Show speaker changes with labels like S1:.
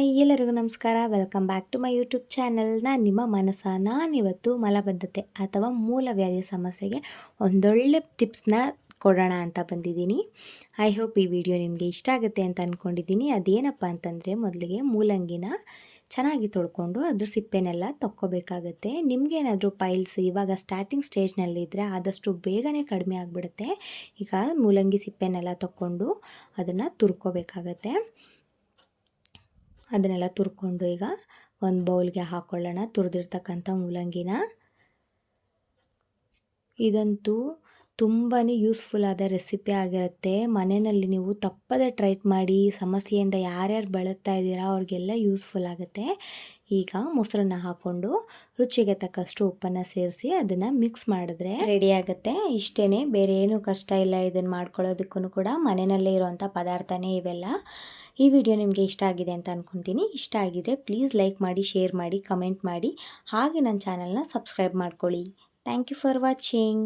S1: Hi ಎಲ್ಲರಿಗೂ ನಮಸ್ಕಾರ. Welcome back to my YouTube channel. ನಾನು ನಿಮ್ಮ ಮನಸ. ನಾನಿವತ್ತು ಮಲಬದ್ಧತೆ ಅಥವಾ ಮೂಲವ್ಯಾಧಿ ಸಮಸ್ಯೆಗೆ ಒಂದೊಳ್ಳೆ ಟಿಪ್ಸ್ನ ಕೊಡೋಣ ಅಂತ ಬಂದಿದ್ದೀನಿ. ಐ ಹೋಪ್ ಈ ವಿಡಿಯೋ ನಿಮಗೆ ಇಷ್ಟ ಆಗುತ್ತೆ ಅಂತ ಅಂದ್ಕೊಂಡಿದ್ದೀನಿ. ಅದೇನಪ್ಪ ಅಂತಂದರೆ, ಮೊದಲಿಗೆ ಮೂಲಂಗಿನ ಚೆನ್ನಾಗಿ ತೊಳ್ಕೊಂಡು ಅದ್ರ ಸಿಪ್ಪೆನೆಲ್ಲ ತಕ್ಕೋಬೇಕಾಗತ್ತೆ. ನಿಮಗೇನಾದರೂ ಪೈಲ್ಸ್ ಇವಾಗ ಸ್ಟಾರ್ಟಿಂಗ್ ಸ್ಟೇಜ್ನಲ್ಲಿದ್ದರೆ ಆದಷ್ಟು ಬೇಗನೆ ಕಡಿಮೆ ಆಗಿಬಿಡುತ್ತೆ. ಈಗ ಮೂಲಂಗಿ ಸಿಪ್ಪೆನೆಲ್ಲ ತಕ್ಕೊಂಡು ಅದನ್ನು ತುರ್ಕೋಬೇಕಾಗತ್ತೆ. ಅದನ್ನೆಲ್ಲ ತುರ್ಕೊಂಡು ಈಗ ಒಂದು ಬೌಲ್ಗೆ ಹಾಕ್ಕೊಳ್ಳೋಣ ತುರಿದಿರ್ತಕ್ಕಂಥ ಮೂಲಂಗಿನ. ಇದಂತೂ ತುಂಬಾ ಯೂಸ್ಫುಲ್ ಆದ ರೆಸಿಪಿ ಆಗಿರುತ್ತೆ. ಮನೆಯಲ್ಲಿ ನೀವು ತಪ್ಪದೆ ಟ್ರೈ ಮಾಡಿ. ಸಮಸ್ಯೆಯಿಂದ ಯಾರ್ಯಾರು ಬಳಲ್ತಾ ಇದ್ದೀರಾ ಅವ್ರಿಗೆಲ್ಲ ಯೂಸ್ಫುಲ್ ಆಗುತ್ತೆ. ಈಗ ಮೊಸರನ್ನ ಹಾಕ್ಕೊಂಡು ರುಚಿಗೆ ತಕ್ಕಷ್ಟು ಉಪ್ಪನ್ನು ಸೇರಿಸಿ ಅದನ್ನು ಮಿಕ್ಸ್ ಮಾಡಿದ್ರೆ ರೆಡಿ ಆಗುತ್ತೆ. ಇಷ್ಟೇ, ಬೇರೆ ಏನೂ ಕಷ್ಟ ಇಲ್ಲ. ಇದನ್ನು ಮಾಡ್ಕೊಳ್ಳೋದಕ್ಕೂ ಕೂಡ ಮನೆಯಲ್ಲೇ ಇರೋವಂಥ ಪದಾರ್ಥನೇ ಇವೆಲ್ಲ. ಈ ವಿಡಿಯೋ ನಿಮಗೆ ಇಷ್ಟ ಆಗಿದೆ ಅಂತ ಅಂದ್ಕೊತೀನಿ. ಇಷ್ಟ ಆಗಿದ್ರೆ ಪ್ಲೀಸ್ ಲೈಕ್ ಮಾಡಿ, ಶೇರ್ ಮಾಡಿ, ಕಮೆಂಟ್ ಮಾಡಿ, ಹಾಗೆ ನನ್ನ ಚಾನಲ್ನ ಸಬ್ಸ್ಕ್ರೈಬ್ ಮಾಡ್ಕೊಳ್ಳಿ. Thank you for watching.